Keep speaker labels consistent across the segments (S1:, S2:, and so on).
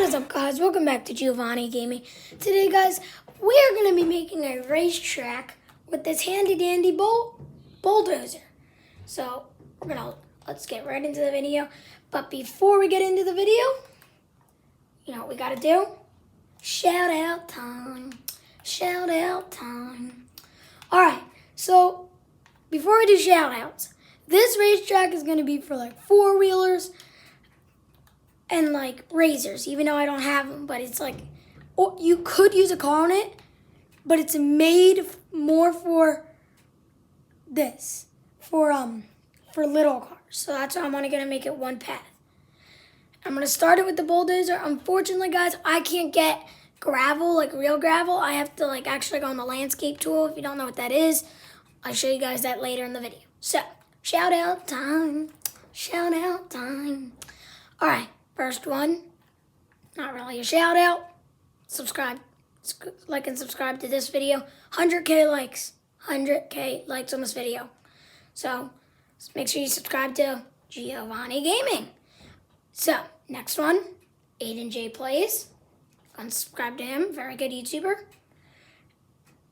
S1: What is up, guys? Welcome back to Giovanni Gaming. Today, guys, we are going to be making a racetrack with this handy-dandy bulldozer. So, let's get right into the video. But before we get into the video, you know what we got to do? Shout out time. Shout out time. All right, so before we do shout outs, this racetrack is going to be for like four-wheelers and like razors, even though I don't have them, but it's like, you could use a car on it, but it's made more for this, for little cars. So that's why I'm only gonna make it one path. I'm gonna start it with the bulldozer. Unfortunately, guys, I can't get gravel, like real gravel. I have to like actually go on the landscape tool. If you don't know what that is, I'll show you guys that later in the video. So, shout out time, shout out time. All right. First one, not really a shout out. Subscribe, like and subscribe to this video. 100K likes, 100K likes on this video. So make sure you subscribe to Giovanni Gaming. So next one, Aiden J Plays. Unsubscribe to him, very good YouTuber.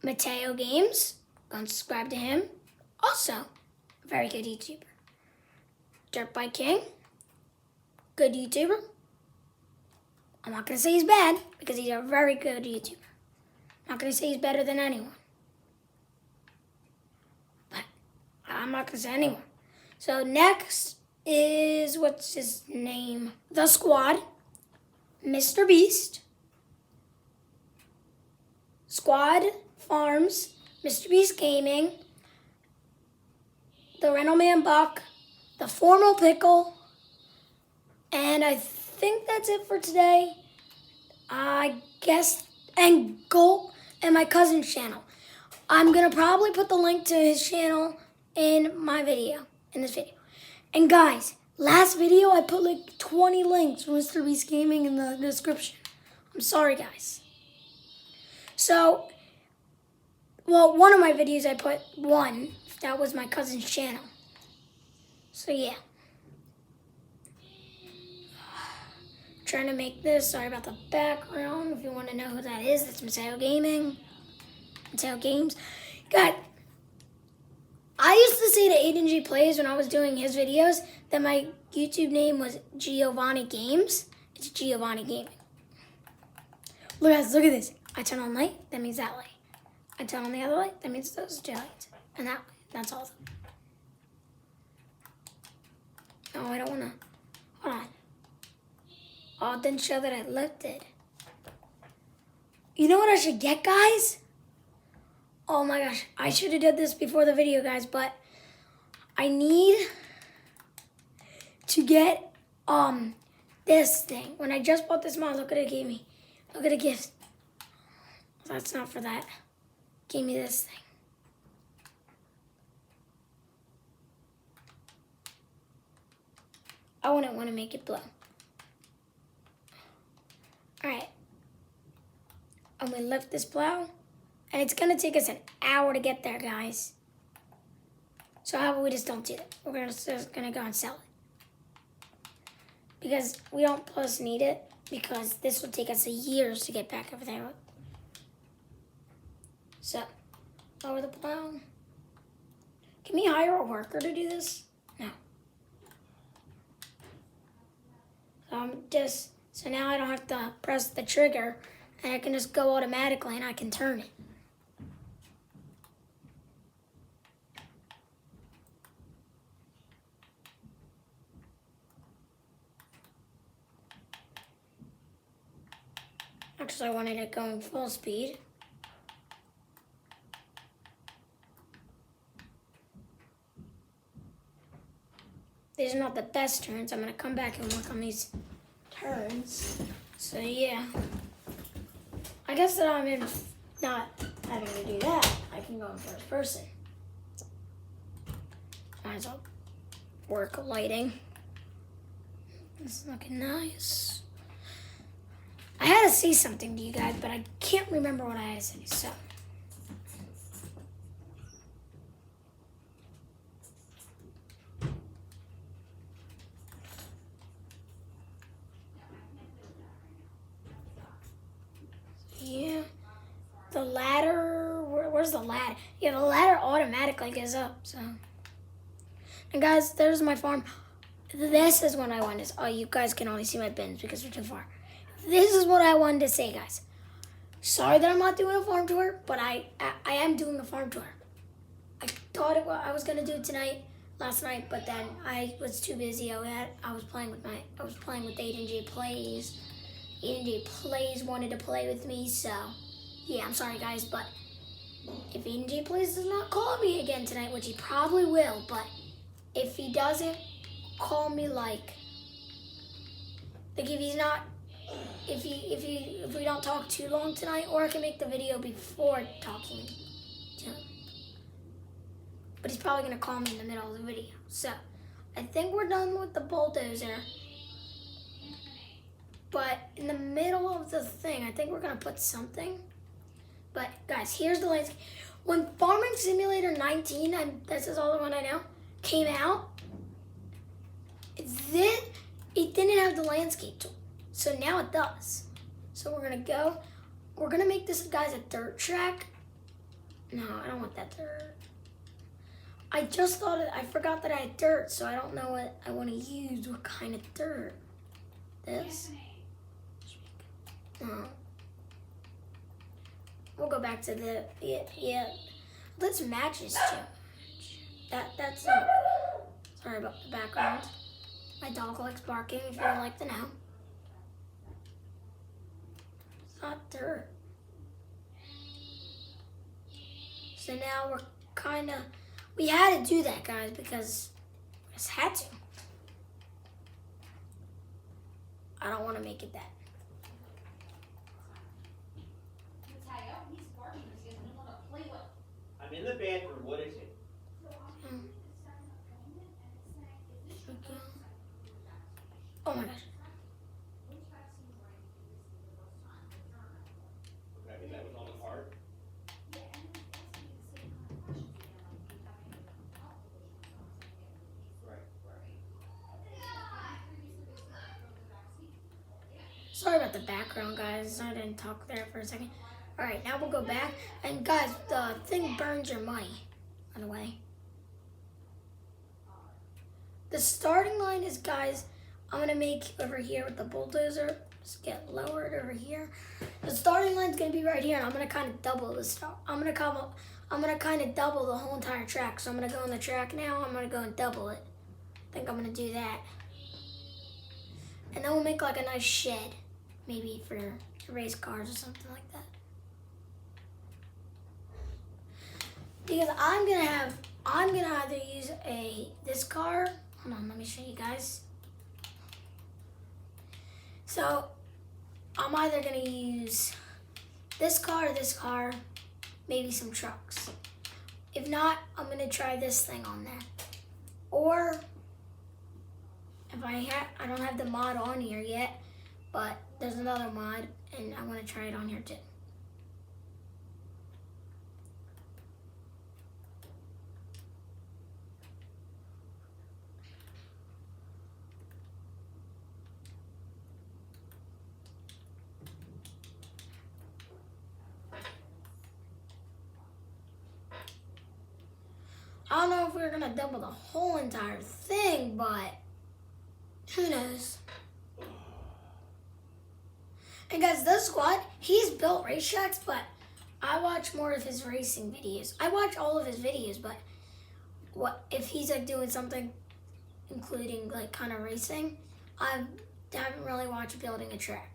S1: Mateo Games, unsubscribe to him, also very good YouTuber. Dirt Bike King. Good YouTuber. I'm not going to say he's bad because he's a very good YouTuber. I'm not going to say he's better than anyone. But I'm not going to say anyone. So next is, what's his name? The Squad. Mr. Beast. Squad Farms. Mr. Beast Gaming. The Rental Man Buck. The Formal Pickle. And I think that's it for today. I guess, and Gulp and my cousin's channel. I'm going to probably put the link to his channel in this video. And guys, last video I put like 20 links for Mr. Beast Gaming in the description. I'm sorry, guys. So, well, one of my videos I put one. That was my cousin's channel. So, yeah. Trying to make this. Sorry about the background. If you want to know who that is, that's Mateo Gaming. Mateo Games. God, I used to say to Aiden G Plays when I was doing his videos that my YouTube name was Giovanni Games. It's Giovanni Gaming. Look, guys, look at this. I turn on light, that means that light. I turn on the other light, that means those two lights. And that light. That's all of them. No, I don't want to. Hold on. Oh, it didn't show that I lifted. You know what I should get, guys? Oh my gosh, I should have did this before the video, guys, but I need to get this thing. When I just bought this mod, look what it gave me. Look at the gift. That's not for that. Gave me this thing. I wouldn't want to make it blow. Alright, I'm going to lift this plow, and it's going to take us an hour to get there, guys. So how about we just don't do that? We're just going to go and sell it. Because we don't plus need it, because this will take us years to get back over there. So, lower the plow. Can we hire a worker to do this? No. So now I don't have to press the trigger, and I can just go automatically, and I can turn it. Actually, I wanted it going full speed. These are not the best turns. I'm going to come back and work on these turns. So yeah, I guess that I'm in not having to do that. I can go in first person. Might as well work lighting. It's looking nice. I had to say something to you guys, but I can't remember what I had to say. So The ladder, where's the ladder? Yeah, the ladder automatically goes up, so. And guys, there's my farm. This is what I wanted to say. Oh, you guys can only see my bins because they're too far. This is what I wanted to say, guys. Sorry that I'm not doing a farm tour, but I am doing a farm tour. I thought I was gonna do it last night, but then I was too busy. I was playing with Aiden J Plays. Aiden J Plays wanted to play with me, so yeah, I'm sorry guys, but if Aiden J Plays does not call me again tonight, which he probably will, but if he doesn't call me like if he's not, if we don't talk too long tonight, or I can make the video before talking to him. But he's probably gonna call me in the middle of the video. So I think we're done with the bulldozer. But in the middle of the thing, I think we're gonna put something. But guys, here's the landscape. When Farming Simulator 19, this is all the one I know, came out, then it didn't have the landscape tool. So now it does. So we're gonna make this, guys, a dirt track. No, I don't want that dirt. I just thought I forgot that I had dirt, so I don't know what I want to use. What kind of dirt? This? No. We'll go back to the yeah. Let's matches too. That's it. Sorry about the background. My dog likes barking. If you would like to know. It's not dirt. So now we're kind of. We had to do that, guys, because we just had to. I don't want to make it that.
S2: I'm in the bathroom. What is it?
S1: Oh my gosh.
S2: Okay, that was on the card.
S1: Sorry about the background, guys. I didn't talk there for a second. All right, now we'll go back. And guys, the thing burns your money, by the way. The starting line is, guys, I'm gonna make over here with the bulldozer. Just get lowered over here. The starting line's gonna be right here, and I'm gonna kind of double this. I'm gonna kind of double the whole entire track. So I'm gonna go on the track now. I'm gonna go and double it. I think I'm gonna do that. And then we'll make like a nice shed, maybe for race cars or something like that. Because I'm gonna either use this car. Hold on, let me show you guys. So I'm either gonna use this car, maybe some trucks. If not, I'm gonna try this thing on there. Or if I don't have the mod on here yet, but there's another mod and I want to try it on here too. I don't know if we're gonna double the whole entire thing, but who knows? And guys, this squad, he's built racetracks, but I watch more of his racing videos. I watch all of his videos, but what if he's like doing something including like kind of racing, I haven't really watched building a track.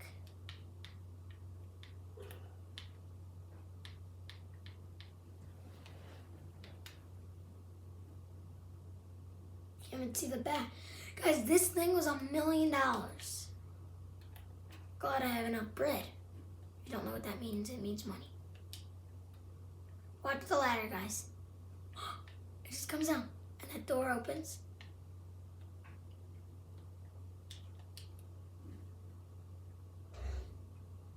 S1: Can't even see the back. Guys, this thing was $1 million. Glad I have enough bread. If you don't know what that means, it means money. Watch the ladder, guys. It just comes down, and that door opens.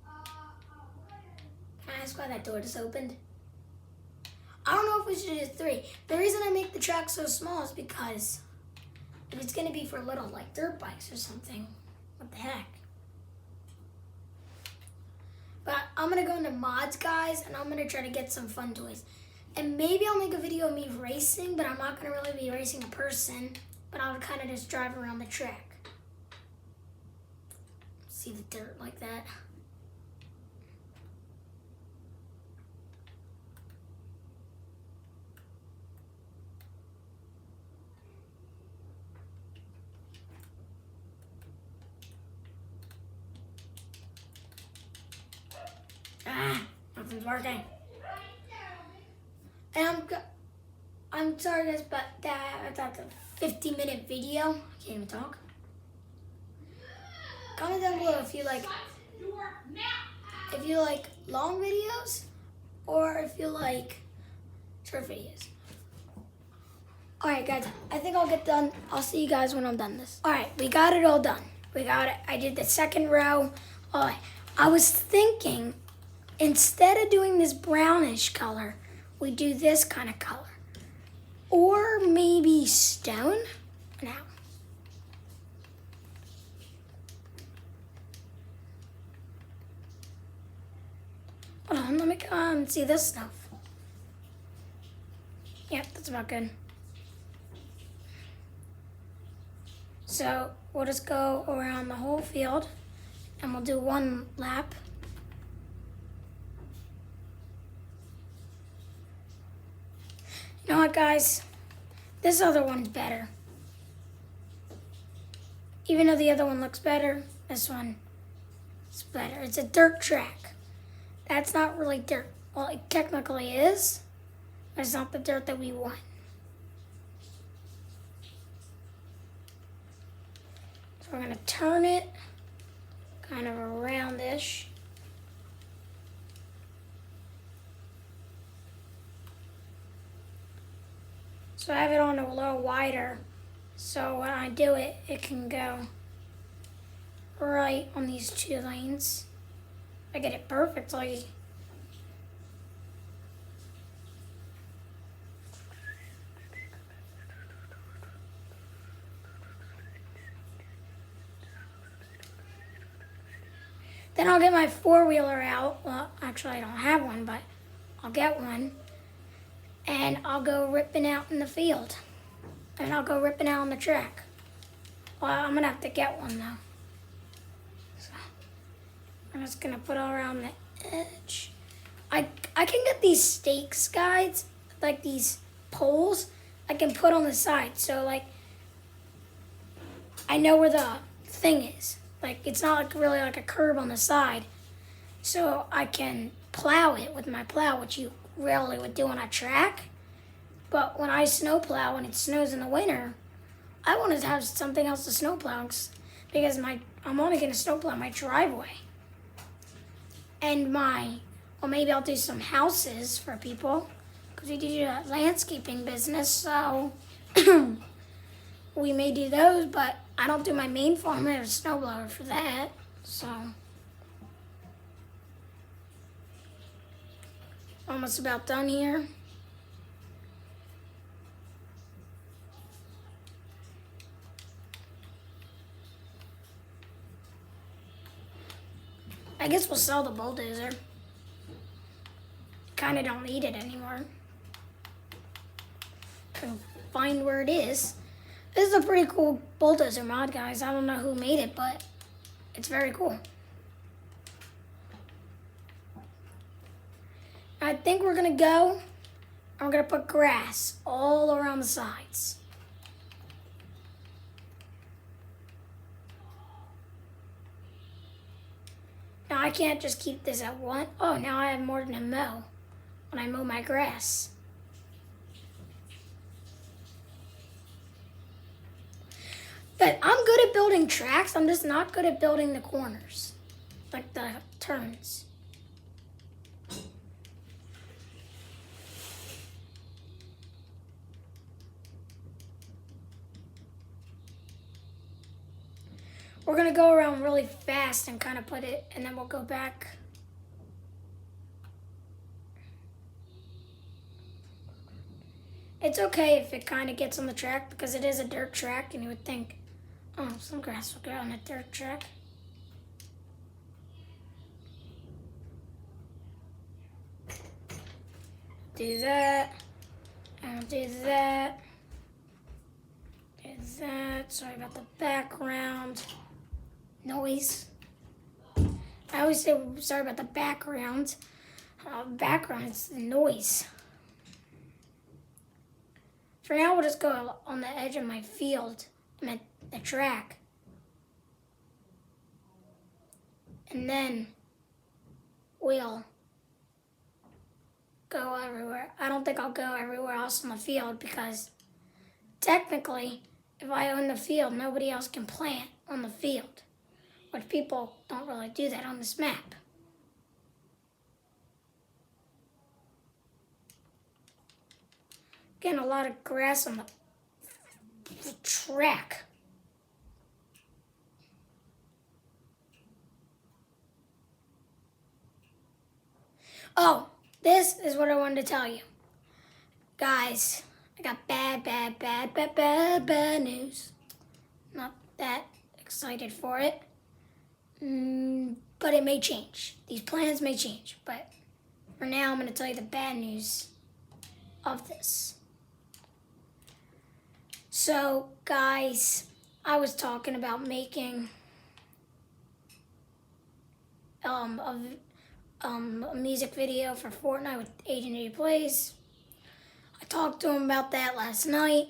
S1: Can I ask why that door just opened? I don't know if we should do 3. The reason I make the track so small is because if it's gonna be for little like dirt bikes or something, what the heck? But I'm gonna go into mods, guys, and I'm gonna try to get some fun toys. And maybe I'll make a video of me racing, but I'm not gonna really be racing a person, but I'll kind of just drive around the track. See the dirt like that. Nothing's working. And I'm sorry guys, but that's a 50-minute video. I can't even talk. Comment down below if you like long videos or if you like short videos. Alright guys, I think I'll get done. I'll see you guys when I'm done this. Alright, we got it all done. We got it. I did the second row. Alright, I was thinking instead of doing this brownish color, we do this kind of color. Or maybe stone? No. Hold on, let me come and see this stuff. Yep, that's about good. So we'll just go around the whole field and we'll do one lap. You know what, guys? This other one's better. Even though the other one looks better, this one is better. It's a dirt track. That's not really dirt. Well, it technically is, but it's not the dirt that we want. So we're gonna turn it kind of around-ish. So I have it on a little wider, so when I do it, it can go right on these two lanes. I get it perfectly. Then I'll get my four-wheeler out. Well, actually I don't have one, but I'll get one. And I'll go ripping out in the field. And I'll go ripping out on the track. Well, I'm gonna have to get one though. So I'm just gonna put it around the edge. I can get these stakes, guys, like these poles I can put on the side. So like, I know where the thing is. Like, it's not like really like a curb on the side. So I can plow it with my plow, which you rarely would do on a track. But when I snow plow, when it snows in the winter, I want to have something else to snow plow because I'm only going to snow plow my driveway. And well, maybe I'll do some houses for people because we do a landscaping business, so we may do those, but I don't do my main farm. I have a snowblower for that, so. Almost about done here. I guess we'll sell the bulldozer. Kinda don't need it anymore. Can find where it is. This is a pretty cool bulldozer mod, guys. I don't know who made it, but it's very cool. I think we're gonna go, and we're gonna put grass all around the sides. Now I can't just keep this at one. Oh, now I have more than a mow when I mow my grass. But I'm good at building tracks. I'm just not good at building the corners, like the turns. We're gonna go around really fast and kind of put it, and then we'll go back. It's okay if it kind of gets on the track because it is a dirt track, and you would think, oh, some grass will get on a dirt track. do that. I'll do that. Do that. Sorry about the background noise. I always say sorry about the background. Background is the noise. For now, we'll just go on the edge of my field, the track. And then we'll go everywhere. I don't think I'll go everywhere else on the field because technically, if I own the field, nobody else can plant on the field, which people don't really do that on this map. Getting a lot of grass on the track. Oh, this is what I wanted to tell you. Guys, I got bad news. Not that excited for it. But it may change. These plans may change. But for now, I'm going to tell you the bad news of this. So, guys, I was talking about making a music video for Fortnite with Agent 80 Plays. I talked to him about that last night.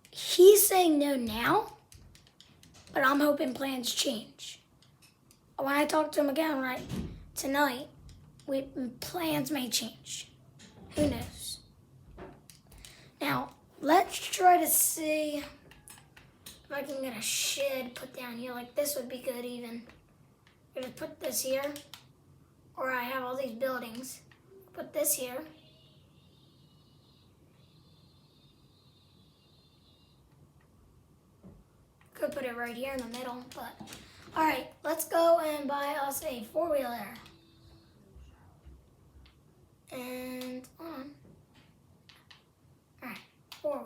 S1: He's saying no now, but I'm hoping plans change. When I talk to him again tonight, plans may change. Who knows? Now, let's try to see if I can get a shed put down here. Like this would be good even. I'm gonna put this here. Or I have all these buildings. Put this here. Could put it right here in the middle, but alright, let's go and buy us a 4-wheeler. And on. Alright, 4-wheeler.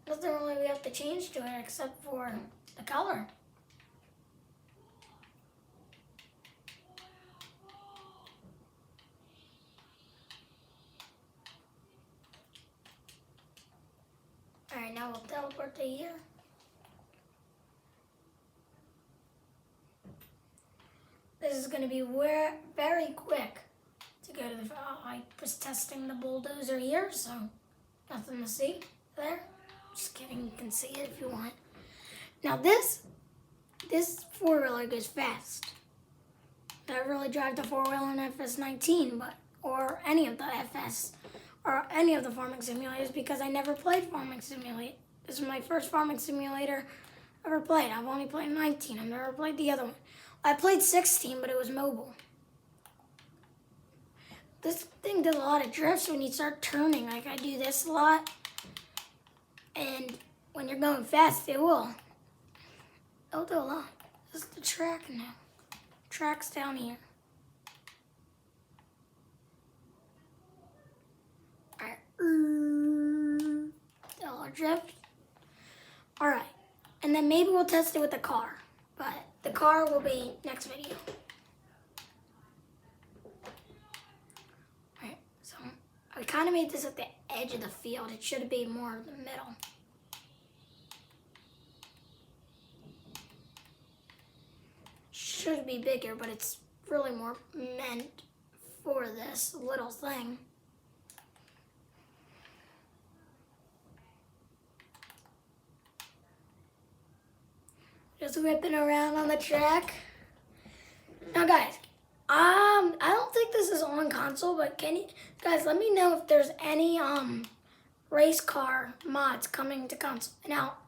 S1: Nothing really we have to change to it except for the color. Alright, now we'll teleport to here. This is going to be very quick to go to the... I was testing the bulldozer here, so nothing to see there. Just kidding, you can see it if you want. Now this 4-wheeler goes fast. I really drive the 4-wheeler in FS19, or any of the FS, or any of the farming simulators because I never played Farming Simulator. This is my first Farming Simulator I ever played. I've only played 19. I've never played the other one. I played 16, but it was mobile. This thing did a lot of drifts when you start turning. Like I do this a lot. And when you're going fast, it'll do a lot. This is the track now. Track's down here. Alright. Drift. Alright. And then maybe we'll test it with the car. But the car will be next video. Alright, so I kind of made this at the edge of the field. It should be more in the middle. Should be bigger, but it's really more meant for this little thing. Just whipping around on the track. Now guys, I don't think this is on console, but can you guys let me know if there's any race car mods coming to console. Now,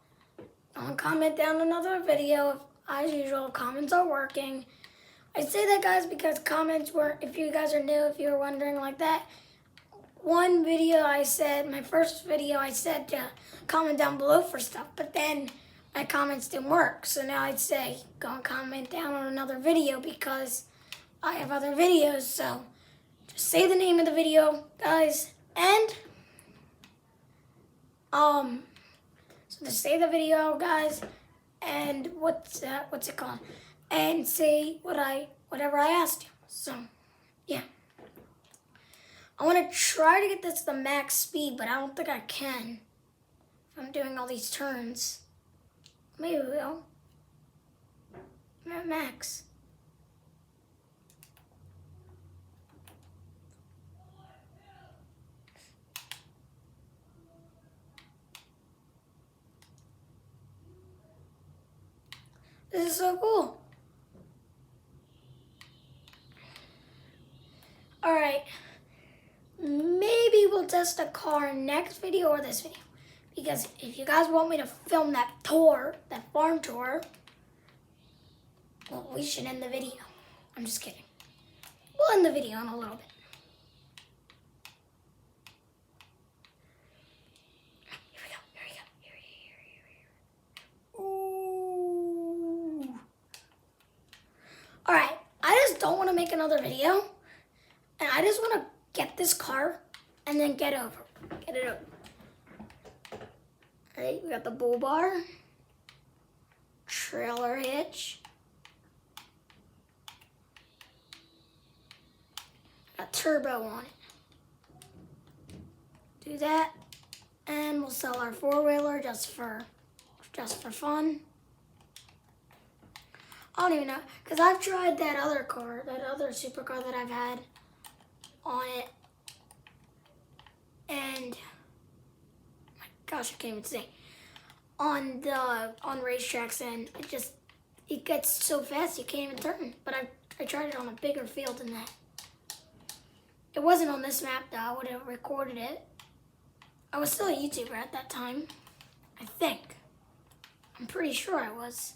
S1: don't comment down another video. As usual, comments are working. I say that guys because comments were, if you guys are new, if you were wondering like that, one video I said, my first video I said to comment down below for stuff, but then my comments didn't work. So now I'd say, go and comment down on another video because I have other videos. So just say the name of the video, guys. And, so just say the video, guys. And what's it called? And say whatever I asked you. So, yeah. I want to try to get this to the max speed, but I don't think I can. If I'm doing all these turns. Maybe we will. I'm at max. This is so cool. Alright. Maybe we'll test a car next video or this video. Because if you guys want me to film that tour, that farm tour, well, we should end the video. I'm just kidding. We'll end the video in a little bit. Here we go, here we go, here. Ooh. Alright, I just don't want to make another video. And I just want to get this car and then get it over. Alright, we got the bull bar, trailer hitch, got turbo on it. Do that, and we'll sell our four-wheeler just for fun. I don't even know, because I've tried that other car, that other supercar that I've had on it, and gosh, I can't even say. On racetracks, and it gets so fast you can't even turn. But I tried it on a bigger field than that. It wasn't on this map though. I would have recorded it. I was still a YouTuber at that time, I think. I'm pretty sure I was.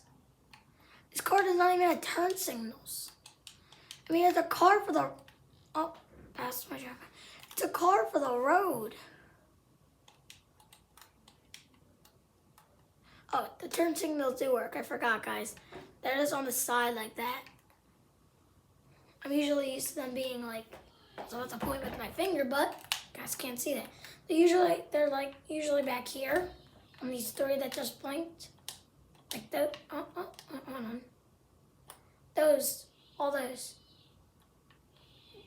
S1: This car does not even have turn signals. I mean, it's a car for the past my driver. It's a car for the road. Oh, the turn signals do work. I forgot, guys. They're just on the side like that. I'm usually used to them being like, so I have to point with my finger, but you guys can't see that. They're usually back here on these three that just blinked. Like those. Hold on. Those, all those.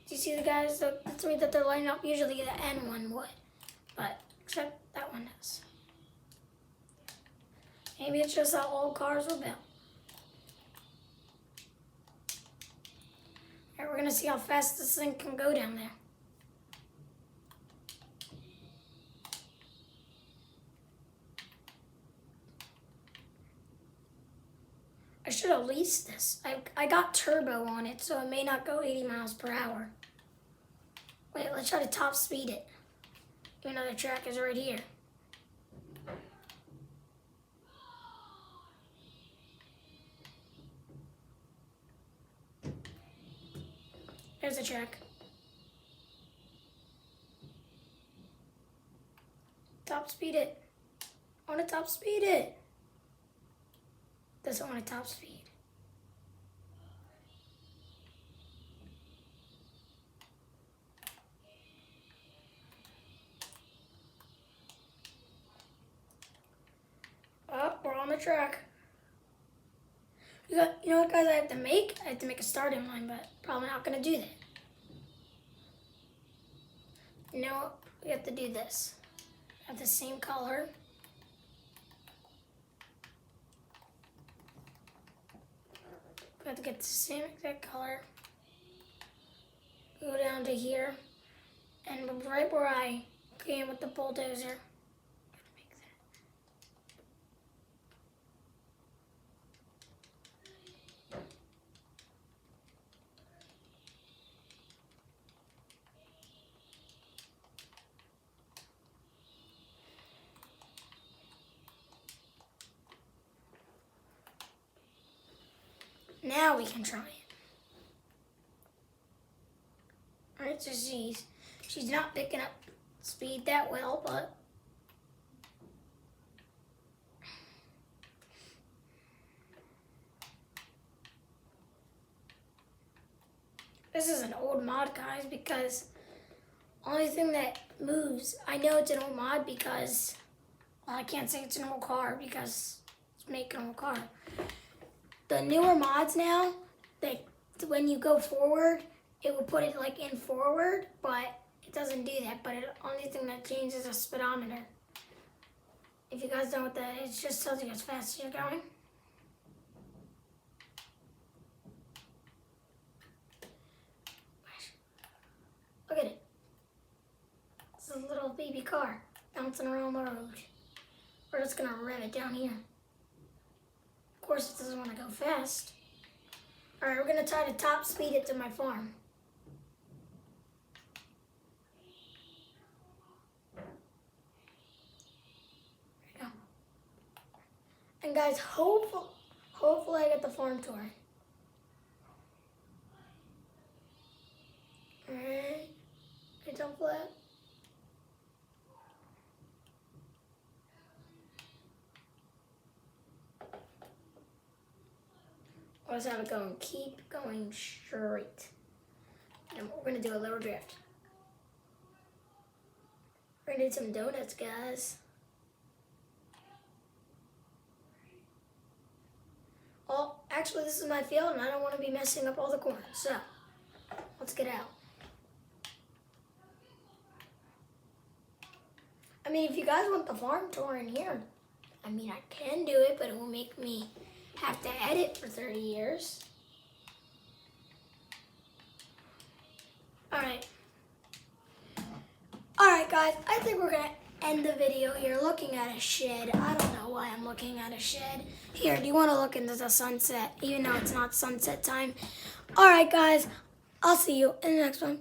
S1: Do you see the guys? The three that they're lining up. Usually the N one would, but except that one does. Maybe it's just how old cars were built. Alright, we're gonna see how fast this thing can go down there. I should have leased this. I got turbo on it, so it may not go 80 miles per hour. Wait, let's try to top speed it. Even though the track is right here. There's the track. Top speed it. I want to top speed it. Doesn't want to top speed. Oh, we're on the track. You know what, guys, I have to make? I have to make a starting line, but probably not going to do that. You know what? We have to do this. Have the same color. We have to get the same exact color. Go down to here. And right where I came with the bulldozer. Now we can try it. Alright, so she's not picking up speed that well, but this is an old mod, guys, because only thing that moves, I know it's an old mod because, well, I can't say it's an old car because it's making an old car. The newer mods now, when you go forward, it will put it like in forward, but it doesn't do that, but the only thing that changes is a speedometer. If you guys know what that is, it just tells you as fast as you're going. Look at it. It's a little baby car bouncing around the road. We're just gonna rev it down here. Of course, it doesn't want to go fast. All right, we're gonna try to top speed it to my farm. There we go. And guys, hopefully I get the farm tour. All right, can you jump flat? Let's have it going. Keep going straight. And we're gonna do a lower drift. We're gonna do some donuts, guys. Oh, actually, this is my field, and I don't want to be messing up all the corn. So, let's get out. I mean, if you guys want the farm tour in here, I mean, I can do it, but it will make me have to edit for 30 years. Alright, guys, I think we're going to end the video here looking at a shed. I don't know why I'm looking at a shed. Here, do you want to look into the sunset, even though it's not sunset time? Alright, guys, I'll see you in the next one.